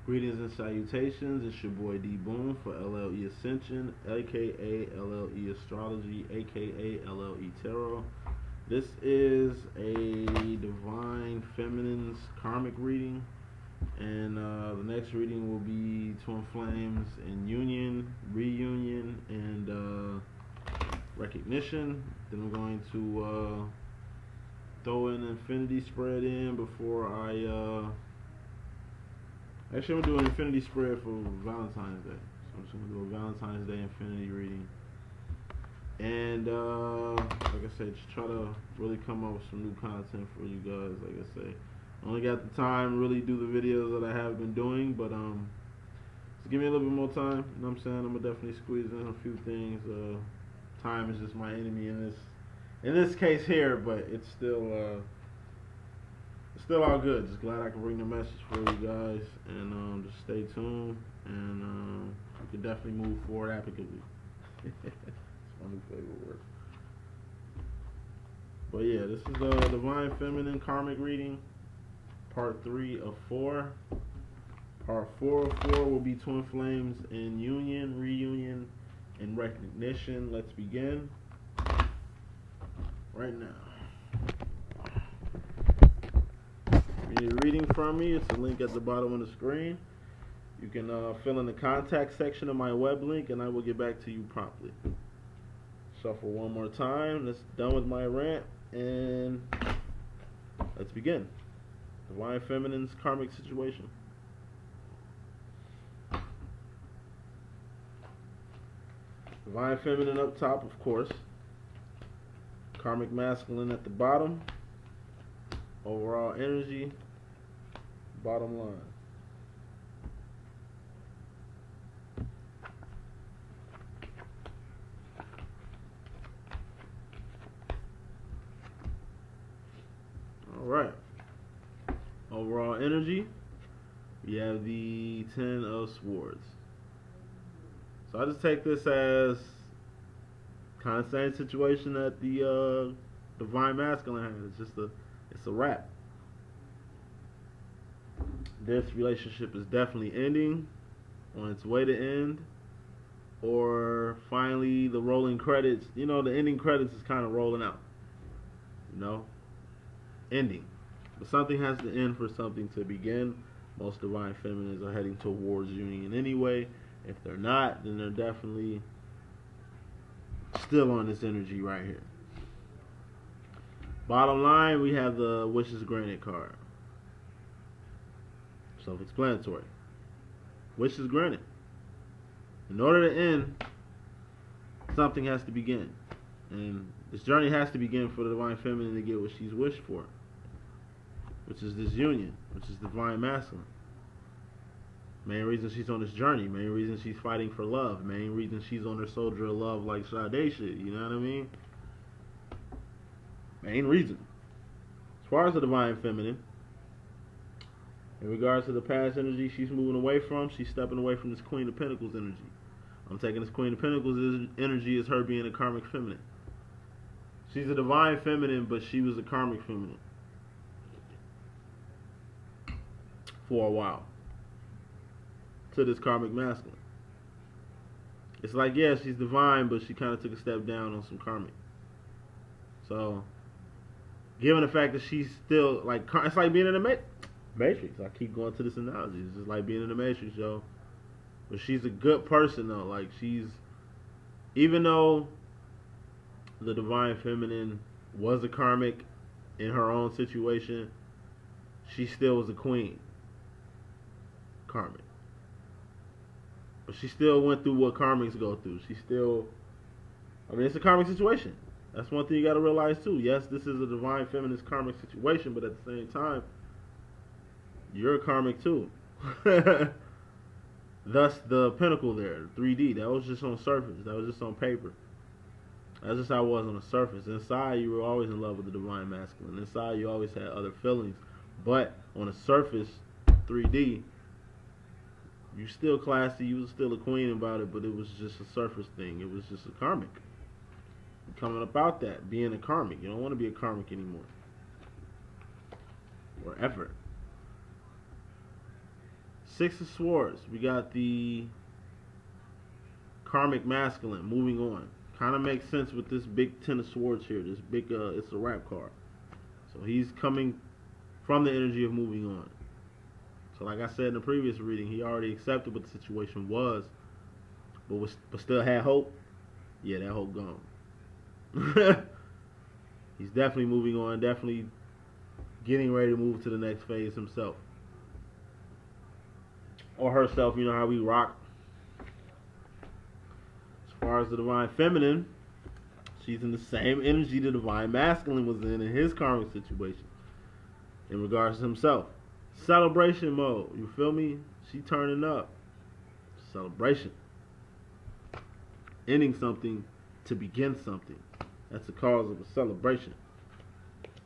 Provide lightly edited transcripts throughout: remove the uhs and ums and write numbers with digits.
Greetings and salutations. It's your boy D.Boom for LLE.Ascension, aka LLE Astrology, aka LLE Tarot. This is a Divine Feminine's Karmic reading, and the next reading will be Twin Flames in Union, Reunion, and Recognition. Then I'm going to throw an infinity spread in before I actually, I'm going to do an infinity spread for Valentine's Day. So I'm just going to do a Valentine's Day infinity reading. And, like I said, just try to really come up with some new content for you guys. Like I say, I only got the time to really do the videos that I have been doing. But, just give me a little bit more time. You know what I'm saying? I'm going to definitely squeeze in a few things. Time is just my enemy in this case here. But it's still all good. Just glad I can bring the message for you guys, and just stay tuned, and we can definitely move forward amicably. It's my new favorite word. But yeah, this is the Divine Feminine Karmic reading, part 3 of 4. Part 4 of 4 will be Twin Flames in Union, Reunion, and Recognition. Let's begin right now. If you need a reading from me, it's a link at the bottom of the screen. You can fill in the contact section of my web link, and I will get back to you promptly. Shuffle one more time. That's done with my rant, and let's begin. Divine Feminine's Karmic situation. Divine Feminine up top, of course. Karmic Masculine at the bottom. Overall energy, bottom line. All right. Overall energy, we have the 10 of Swords. So I just take this as kind of same situation that the Divine Masculine has. It's a wrap. This relationship is definitely ending, on its way to end, or finally the rolling credits. You know, the ending credits is kind of rolling out. You know, ending. But something has to end for something to begin. Most Divine Feminines are heading towards union anyway. If they're not, then they're definitely still on this energy right here. Bottom line, we have the Wishes Granted card. Self-explanatory. Wishes granted. In order to end, something has to begin. And this journey has to begin for the Divine Feminine to get what she's wished for, which is this union, which is Divine Masculine. Main reason she's on this journey. Main reason she's fighting for love. Main reason she's on her soldier of love like Sade shit. You know what I mean? Main reason. As far as the Divine Feminine, in regards to the past energy she's moving away from, she's stepping away from this Queen of Pentacles energy. I'm taking this Queen of Pentacles energy as her being a Karmic Feminine. She's a Divine Feminine, but she was a Karmic Feminine for a while, to this Karmic Masculine. It's like, yeah, she's divine, but she kind of took a step down on some Karmic. So, given the fact that she's still, like, it's like being in the Matrix. I keep going to this analogy. It's just like being in the Matrix, yo. But she's a good person, though. Like, she's, even though the Divine Feminine was a Karmic in her own situation, she still was a queen. Karmic. But she still went through what Karmics go through. She still, I mean, it's a Karmic situation. That's one thing you got to realize too. Yes, this is a Divine Feminine's Karmic situation, but at the same time, you're a Karmic too. Thus the Pentacle there, 3D, that was just on surface. That was just on paper. That's just how it was on the surface. Inside, you were always in love with the Divine Masculine. Inside, you always had other feelings. But on the surface, 3D, you still classy. You was still a queen about it, but it was just a surface thing. It was just a Karmic. Coming about that, being a Karmic. You don't want to be a Karmic anymore. Or ever. Six of Swords. We got the Karmic Masculine. Moving on. Kind of makes sense with this big Ten of Swords here. This big, it's a rap card. So he's coming from the energy of moving on. So like I said in the previous reading, he already accepted what the situation was, but still had hope. Yeah, that hope gone. He's definitely moving on, definitely getting ready to move to the next phase himself. Or herself, you know how we rock. As far as the Divine Feminine, she's in the same energy the Divine Masculine was in his karmic situation in regards to himself. Celebration mode, you feel me? She turning up. Celebration. Ending something to begin something. That's the cause of a celebration.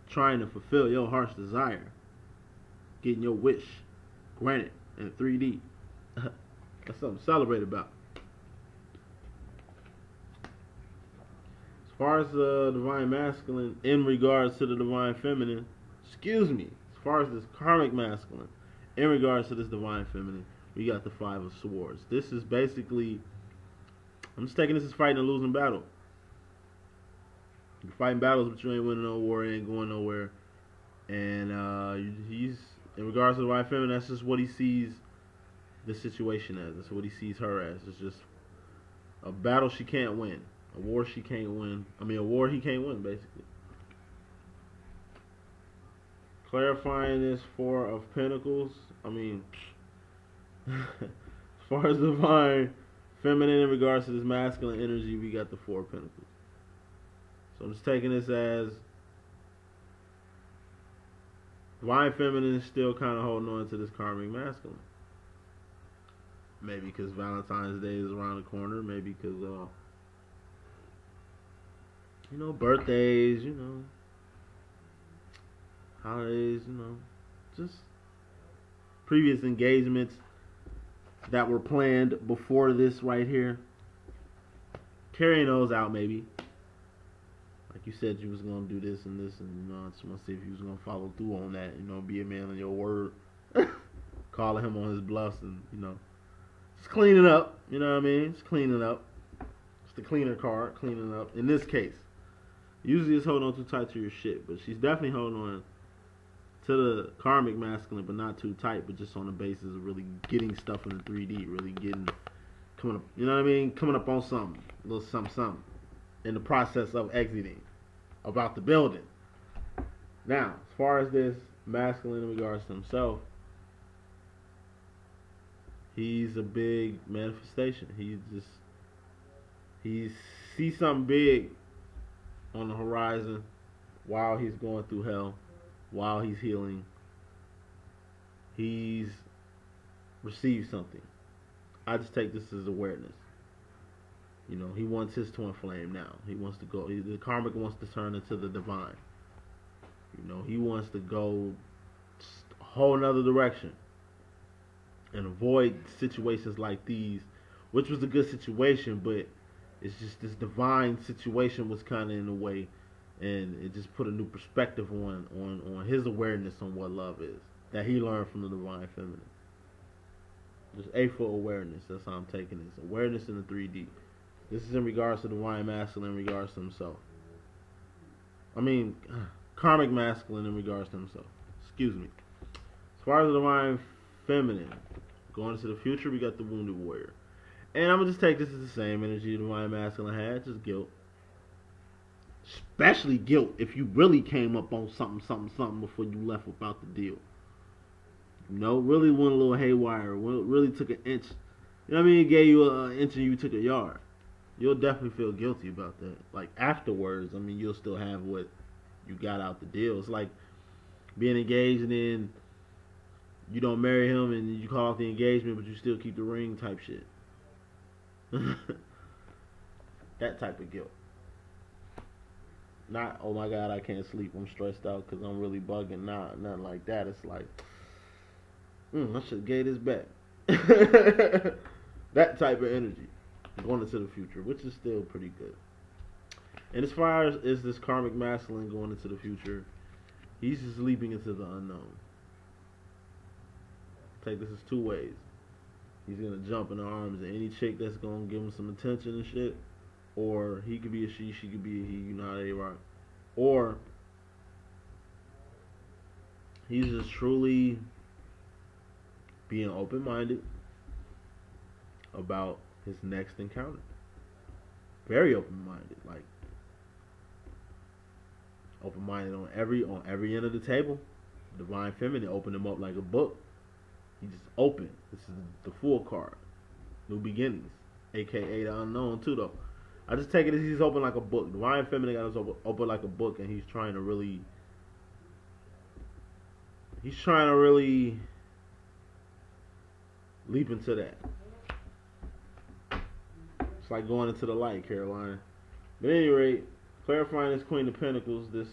Trying to fulfill your heart's desire. Getting your wish granted in 3D. That's something to celebrate about. As far as the Divine Masculine in regards to the Divine Feminine, excuse me, as far as this Karmic Masculine in regards to this Divine Feminine, we got the Five of Swords. This is basically, I'm just taking this as fighting a losing battle. You're fighting battles, but you ain't winning no war, ain't going nowhere. And he's, in regards to the Divine Feminine, that's just what he sees the situation as. That's what he sees her as. It's just a battle she can't win. A war she can't win. I mean, a war he can't win, basically. Clarifying this Four of Pentacles. I mean, as far as the Divine Feminine in regards to this masculine energy, we got the Four of Pentacles. So I'm just taking this as Divine Feminine is still kind of holding on to this Karmic Masculine. Maybe because Valentine's Day is around the corner. Maybe because, you know, birthdays, you know, holidays, you know, just previous engagements that were planned before this right here. Carrying those out, maybe. Like you said, you was going to do this and this, and, you know, I just want to see if you was going to follow through on that, you know, be a man on your word. Calling him on his bluffs and, you know, just cleaning up, you know what I mean? Just cleaning up. It's the cleaner card, cleaning up. In this case, usually it's holding on too tight to your shit, but she's definitely holding on to the Karmic Masculine, but not too tight, but just on the basis of really getting stuff in the 3D, really getting, coming up, you know what I mean? Coming up on something, a little something, in the process of exiting, about the building. Now, as far as this masculine in regards to himself, he's a big manifestation. He sees something big on the horizon while he's going through hell, while he's healing. He's received something. I just take this as awareness. You know, he wants his twin flame now. He wants to go. The Karmic wants to turn into the divine. You know, he wants to go a whole nother direction and avoid situations like these, which was a good situation, but it's just this divine situation was kind of in the way, and it just put a new perspective on his awareness on what love is that he learned from the Divine Feminine. Just A-full awareness. That's how I'm taking this. Awareness in the 3D. This is in regards to the Divine Masculine in regards to himself. I mean, Karmic Masculine in regards to himself. Excuse me. As far as the Divine Feminine, going into the future, we got the Wounded Warrior. And I'm going to just take this as the same energy the Divine Masculine had, just guilt. Especially guilt if you really came up on something before you left without the deal. You know, really went a little haywire, really took an inch. You know what I mean? It gave you an inch and you took a yard. You'll definitely feel guilty about that. Like, afterwards, I mean, you'll still have what you got out the deal. It's like being engaged and then you don't marry him and you call off the engagement, but you still keep the ring type shit. That type of guilt. Not, oh my God, I can't sleep, I'm stressed out because I'm really bugging. Nah, nothing like that. It's like, I should have gave this back. That type of energy going into the future, which is still pretty good. And as far as is this Karmic Masculine going into the future, he's just leaping into the unknown. Take this as two ways. He's gonna jump in the arms of any chick that's gonna give him some attention and shit, or he could be a she could be a he. You know how they rock. Or he's just truly being open-minded about his next encounter. Very open-minded, like open-minded on every end of the table. Divine Feminine opened him up like a book. He just open. This is the full card. New beginnings, aka the unknown too. Though I just take it as he's open like a book. Divine Feminine got us open like a book, and he's trying to really leap into that. It's like going into the light, Caroline. But at any rate, clarifying this Queen of Pentacles, this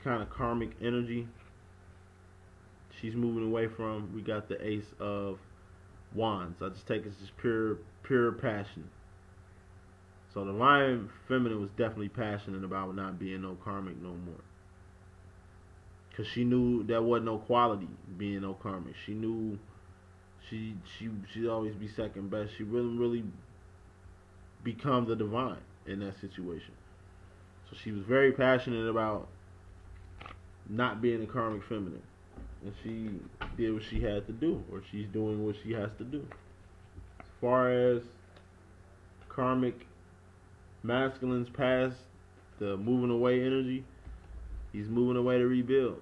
kind of karmic energy she's moving away from. We got the Ace of Wands. I just take it as just pure passion. So the Divine Feminine was definitely passionate about not being no karmic no more. Because she knew there wasn't no quality being no karmic. She knew she'd always be second best. She really become the divine in that situation. So she was very passionate about not being a karmic feminine. And she did what she had to do, or she's doing what she has to do. As far as karmic masculines past the moving away energy, he's moving away to rebuild.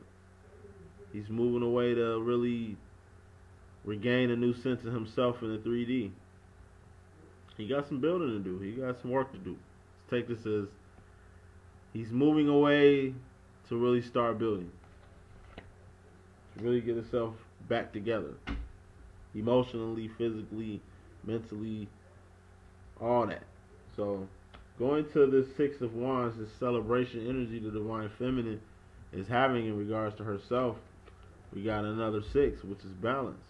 He's moving away to really regain a new sense of himself in the 3D. He got some building to do. He got some work to do. Let's take this as he's moving away to really start building. To really get himself back together. Emotionally, physically, mentally, all that. So, going to this Six of Wands, this celebration energy the Divine Feminine is having in regards to herself, we got another 6, which is balance.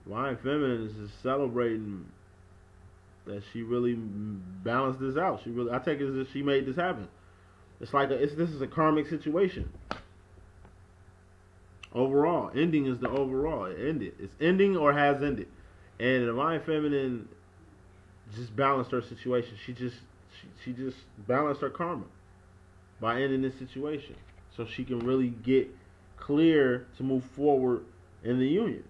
Divine Feminine is just celebrating that she really balanced this out. I take it as if she made this happen. It's like this is a karmic situation. Overall, ending is the overall. It ended. It's ending or has ended. And the Divine Feminine just balanced her situation. She just balanced her karma by ending this situation, so she can really get clear to move forward in the union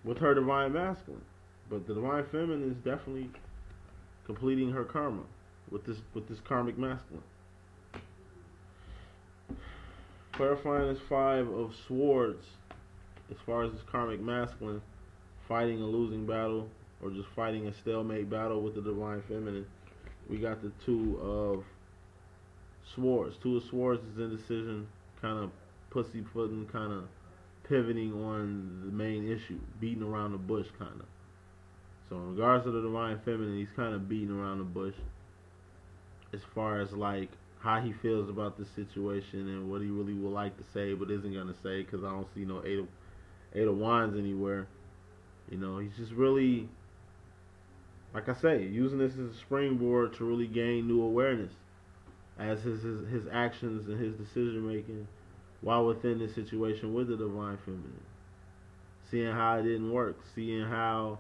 with her Divine Masculine. But the Divine Feminine is definitely completing her karma with this karmic masculine. Clarifying this 5 of Swords, as far as this karmic masculine fighting a losing battle or just fighting a stalemate battle with the Divine Feminine, we got the 2 of Swords. 2 of Swords is indecision, kind of pussyfooting, kind of pivoting on the main issue, beating around the bush, kind of. So in regards to the Divine Feminine, he's kind of beating around the bush as far as like how he feels about this situation and what he really would like to say but isn't going to say, because I don't see no eight of Wands anywhere. You know, he's just really, like I say, using this as a springboard to really gain new awareness as his actions and his decision making while within this situation with the Divine Feminine. Seeing how it didn't work, seeing how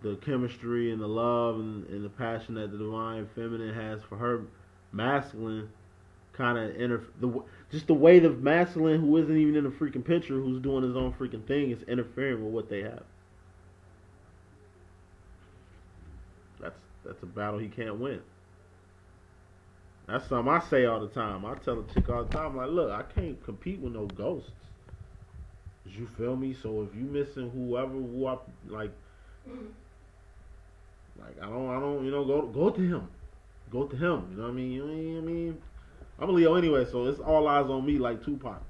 the chemistry and the love and the passion that the Divine Feminine has for her masculine kind of just the way the masculine, who isn't even in the freaking picture, who's doing his own freaking thing, is interfering with what they have. That's a battle he can't win. That's something I say all the time. I tell a chick all the time, like, look, I can't compete with no ghosts. You feel me? So if you missing who I like I don't, you know, go to him. Go to him. You know what I mean? You know what I mean? I'm a Leo anyway, so it's all eyes on me like Tupac.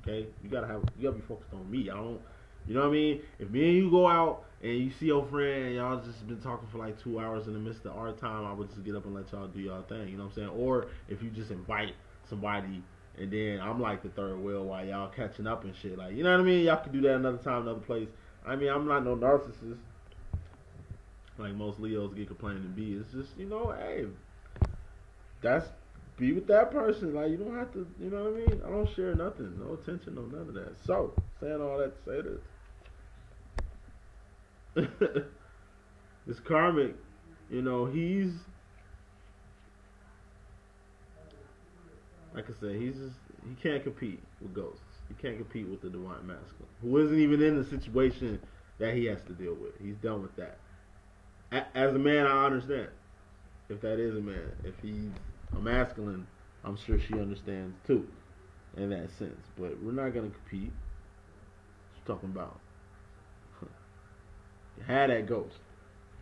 Okay? You gotta be focused on me. I don't, you know what I mean? If me and you go out and you see your friend and y'all just been talking for like 2 hours in the midst of our time, I would just get up and let y'all do y'all thing. You know what I'm saying? Or if you just invite somebody and then I'm like the third wheel while y'all catching up and shit. Like, you know what I mean? Y'all could do that another time, another place. I mean, I'm not no narcissist like most Leos get complaining to be. It's just, you know, hey, that's be with that person. Like, you don't have to, you know what I mean? I don't share nothing, no attention, no none of that. So, saying all that to say this. This karmic, you know, he's, like I said, he can't compete with ghosts. He can't compete with the divine masculine, who isn't even in the situation that he has to deal with. He's done with that. As a man, I understand. If that is a man, if he's a masculine, I'm sure she understands too, in that sense. But we're not gonna compete. What you talking about? You had that ghost,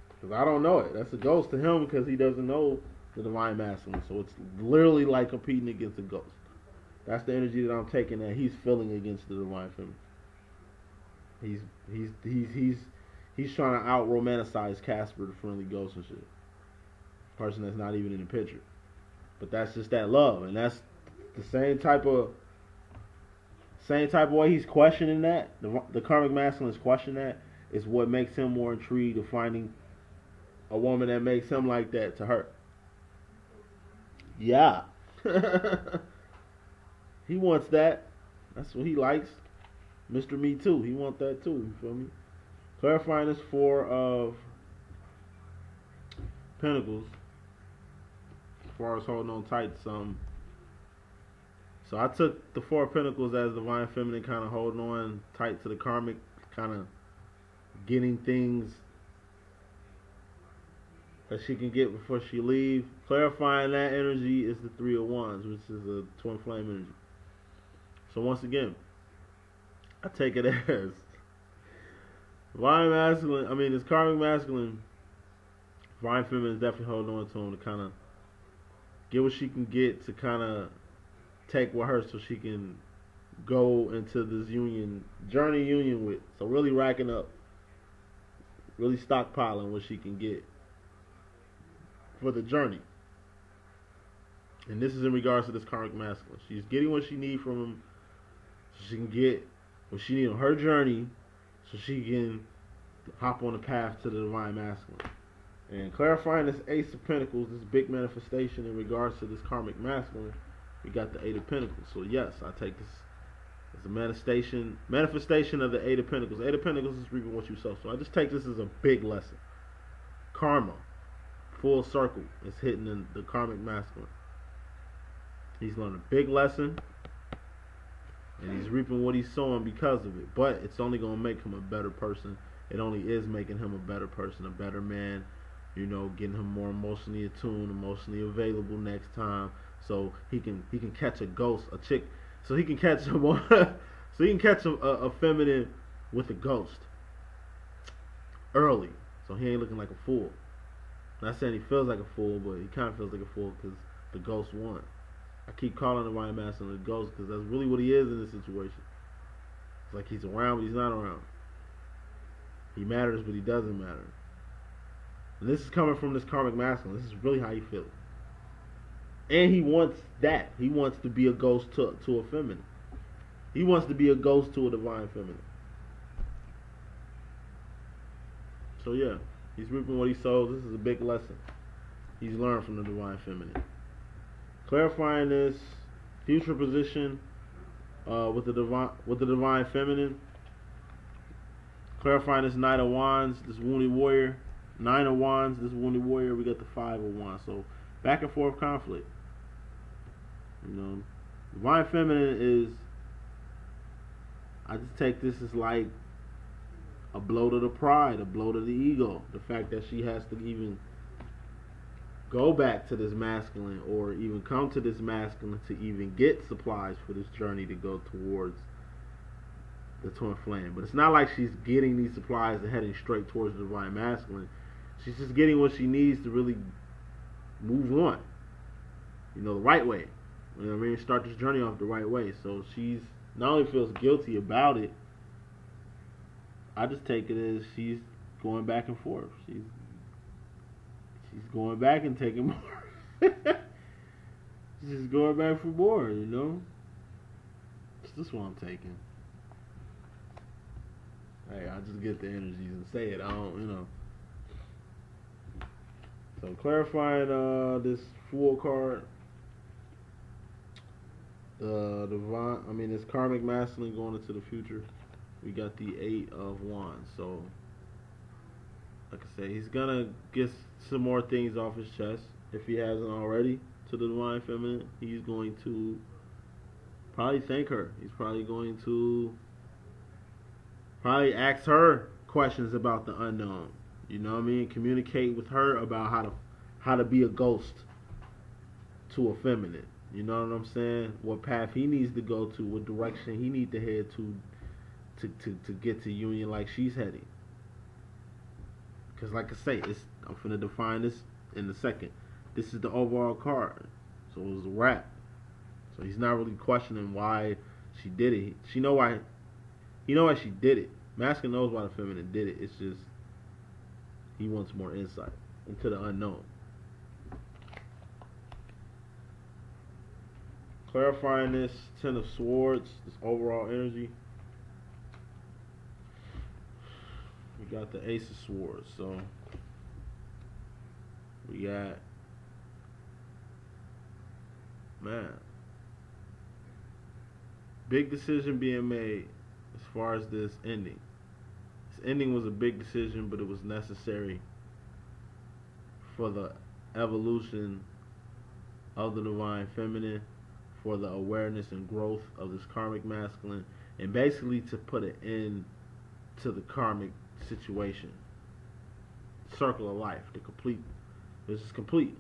because I don't know it. That's a ghost to him because he doesn't know the divine masculine. So it's literally like competing against a ghost. That's the energy that I'm taking, that he's feeling against the divine feminine. He's trying to out romanticize Casper, the friendly ghost and shit. Person that's not even in the picture. But that's just that love, and that's the same type of way he's questioning that. The karmic masculine is questioning that. Is what makes him more intrigued of finding a woman that makes him like that to her. Yeah. He wants that. That's what he likes. Mr. Me Too. He wants that too. You feel me? Clarifying this Four of Pentacles. As far as holding on tight to something. So I took the Four of Pentacles as divine feminine, kind of holding on tight to the karmic, kind of getting things that she can get before she leave. Clarifying that energy is the Three of Wands, which is a twin flame energy. So once again, I take it as divine masculine. I mean, this karmic masculine, divine feminine is definitely holding on to him to kind of get what she can get, to kind of take with her so she can go into this journey union with. So really racking up, really stockpiling what she can get for the journey. And this is in regards to this karmic masculine. She's getting what she needs from him so she can get what she needs on her journey so she can hop on the path to the divine masculine. And clarifying this Ace of Pentacles, this big manifestation in regards to this karmic masculine, we got the Eight of Pentacles. So yes, I take this as a manifestation of the Eight of Pentacles. Eight of Pentacles is reaping what you sow. So I just take this as a big lesson. Karma, full circle, is hitting the karmic masculine. He's learned a big lesson, and he's reaping what he's sowing because of it. But it's only going to make him a better person. It only is making him a better person, a better man. You know, getting him more emotionally attuned, emotionally available next time, so he can catch a ghost, a chick. So he can catch a feminine with a ghost early, so he ain't looking like a fool. I'm not saying he feels like a fool, but he kind of feels like a fool because the ghost won. I keep calling the divine masculine the ghost because that's really what he is in this situation. It's like he's around, but he's not around. He matters, but he doesn't matter. And this is coming from this karmic masculine. This is really how he feels. And he wants that. He wants to be a ghost to a feminine. He wants to be a ghost to a divine feminine. So yeah, he's reaping what he sows. This is a big lesson he's learned from the divine feminine. Clarifying this future position with the divine feminine. Clarifying this Knight of Wands, this wounded warrior. Nine of Wands, this wounded warrior. We got the Five of Wands. So back and forth conflict. You know, divine feminine is, I just take this as like a blow to the pride, a blow to the ego. The fact that she has to even go back to this masculine, or even come to this masculine to even get supplies for this journey to go towards the twin flame. But it's not like she's getting these supplies and heading straight towards the divine masculine. She's just getting what she needs to really move on, you know, the right way. You know what I mean? Start this journey off the right way. So she's not only feels guilty about it, I just take it as she's going back and forth. She's going back and taking more. She's just going back for more, you know? It's just what I'm taking. Hey, I just get the energies and say it. I don't, you know. So clarifying this Fool card, The divine, I mean, it's karmic masculine going into the future. We got the Eight of Wands. So, like I say, he's gonna get some more things off his chest if he hasn't already. To the divine feminine, he's going to probably thank her. He's probably going to probably ask her questions about the unknown. You know what I mean? Communicate with her about how to be a ghost to a feminine. You know what I'm saying? What path he needs to go to, what direction he needs to head to get to union like she's heading. Because like I say, I'm finna define this in a second. This is the overall card. So it was a wrap. So he's not really questioning why she did it. He know why she did it. Masculine knows why the feminine did it. It's just he wants more insight into the unknown. Clarifying this Ten of Swords, this overall energy. We got the Ace of Swords. So we got, man, big decision being made as far as this ending. This ending was a big decision, but it was necessary for the evolution of the divine feminine, for the awareness and growth of this karmic masculine, and basically to put an end to the karmic situation. Circle of life, the complete. This is complete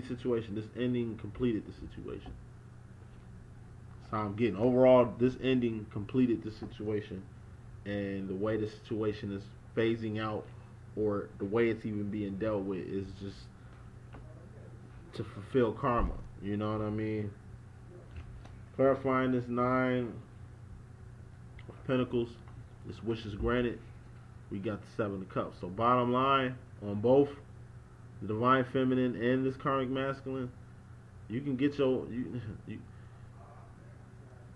situation. This ending completed the situation. That's how I'm getting. Overall, this ending completed the situation, and the way the situation is phasing out, or the way it's even being dealt with, is just to fulfill karma. You know what I mean? Clarifying this Nine of Pentacles, this wish is granted. We got the Seven of Cups. So bottom line on both the divine feminine and this karmic masculine, you can get your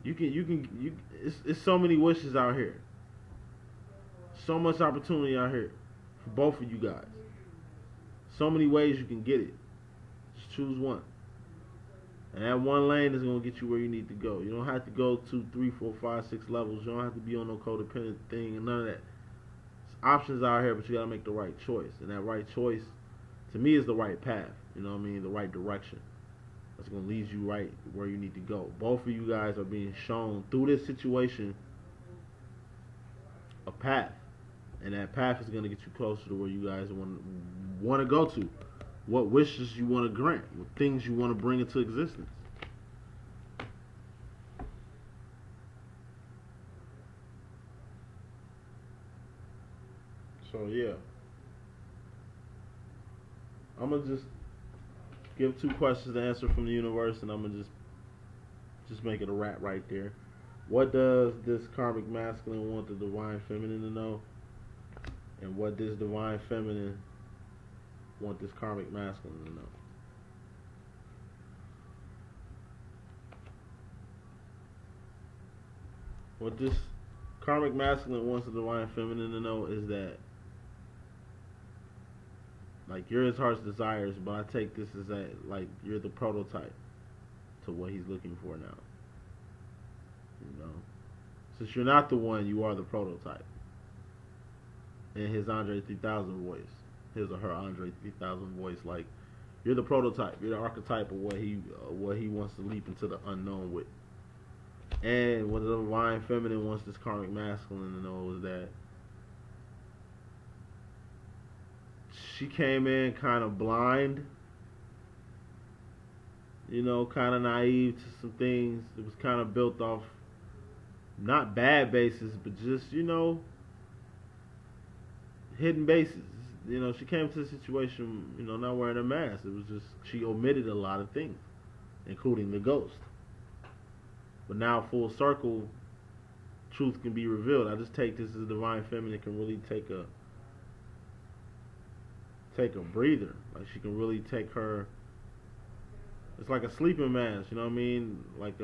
it's so many wishes out here. So much opportunity out here for both of you guys. So many ways you can get it. Just choose one. And that one lane is going to get you where you need to go. You don't have to go 2, 3, 4, 5, 6 levels. You don't have to be on no codependent thing and none of that. There's options out here, but you got to make the right choice. And that right choice, to me, is the right path. You know what I mean? The right direction. That's going to lead you right where you need to go. Both of you guys are being shown through this situation a path. And that path is going to get you closer to where you guys want to go to. What wishes you want to grant, what things you want to bring into existence. So yeah, I'm gonna just give 2 questions to answer from the universe, and I'm gonna just make it a wrap right there. What does this karmic masculine want the divine feminine to know, and what does divine feminine want this karmic masculine to know? What this karmic masculine wants the divine feminine to know is that, like, you're his heart's desires, but I take this as that, like, you're the prototype to what he's looking for now. You know, since you're not the one, you are the prototype. In his Andre 3000 voice, his or her Andre 3000 voice, like, you're the prototype, you're the archetype of what he wants to leap into the unknown with. And what the divine feminine wants this karmic masculine to know is that she came in kind of blind, you know, kind of naive to some things. It was kind of built off not bad bases, but just, you know, hidden bases. You know, she came to the situation, you know, not wearing a mask. It was just, she omitted a lot of things, including the ghost. But now, full circle, truth can be revealed. I just take this as divine feminine can really take a breather. Like, she can really take her, it's like a sleeping mask, you know what I mean? Like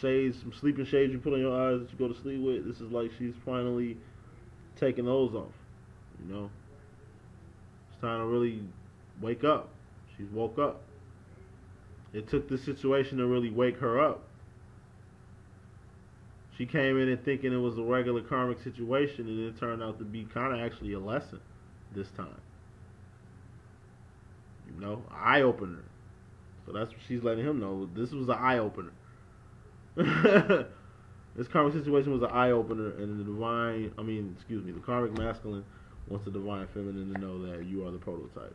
shades, some sleeping shades you put on your eyes that you go to sleep with. This is like she's finally taking those off, you know? It's time to really wake up. She's woke up. It took this situation to really wake her up. She came in and thinking it was a regular karmic situation, and it turned out to be kind of actually a lesson this time. You know, eye opener. So that's what she's letting him know. This was an eye opener. This karmic situation was an eye opener, and the karmic masculine wants the divine feminine to know that you are the prototype.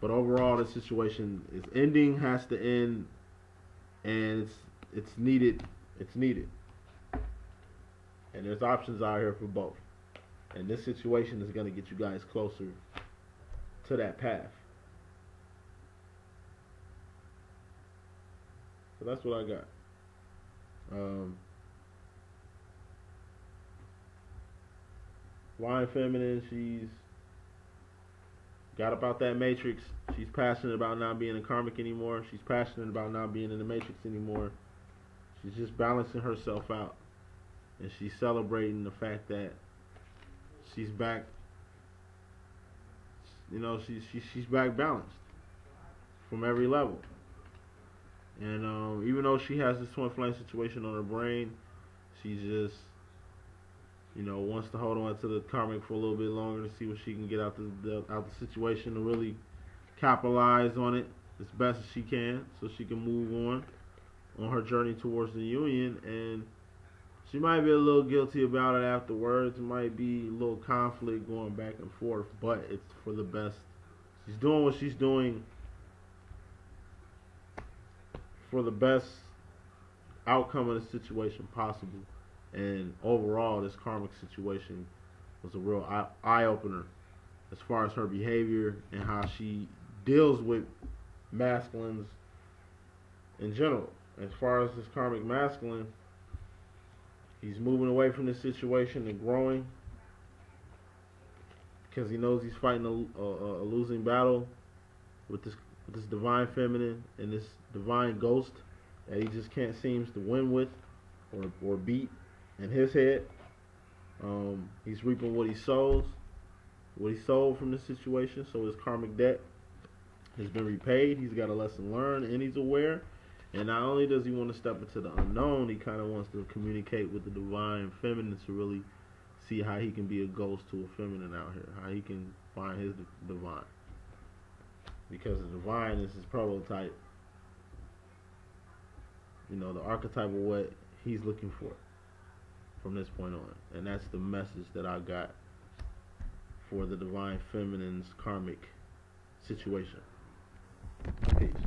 But overall, the situation is ending, has to end, and it's needed. It's needed. And there's options out here for both. And this situation is going to get you guys closer to that path. So that's what I got. Divine feminine, she's got about that matrix. She's passionate about not being a karmic anymore. She's passionate about not being in the matrix anymore. She's just balancing herself out. And she's celebrating the fact that she's back. You know, she's back balanced from every level. And even though she has this twin flame situation on her brain, she just, wants to hold on to the karmic for a little bit longer to see what she can get out the situation, to really capitalize on it as best as she can, so she can move on her journey towards the union. And she might be a little guilty about it afterwards. It might be a little conflict going back and forth, but it's for the best. She's doing what she's doing for the best outcome of the situation possible. And overall, this karmic situation was a real eye-opener as far as her behavior and how she deals with masculines in general. As far as this karmic masculine, he's moving away from this situation and growing because he knows he's fighting a losing battle with this divine feminine and this divine ghost that he just can't seem to win with or beat in his head. He's reaping what he sows, what he sold from this situation. So his karmic debt has been repaid. He's got a lesson learned, and he's aware. And not only does he want to step into the unknown, he kind of wants to communicate with the divine feminine to really see how he can be a ghost to a feminine out here, how he can find his divine. Because the divine is his prototype, the archetype of what he's looking for from this point on. And that's the message that I got for the divine feminine's karmic situation. Peace.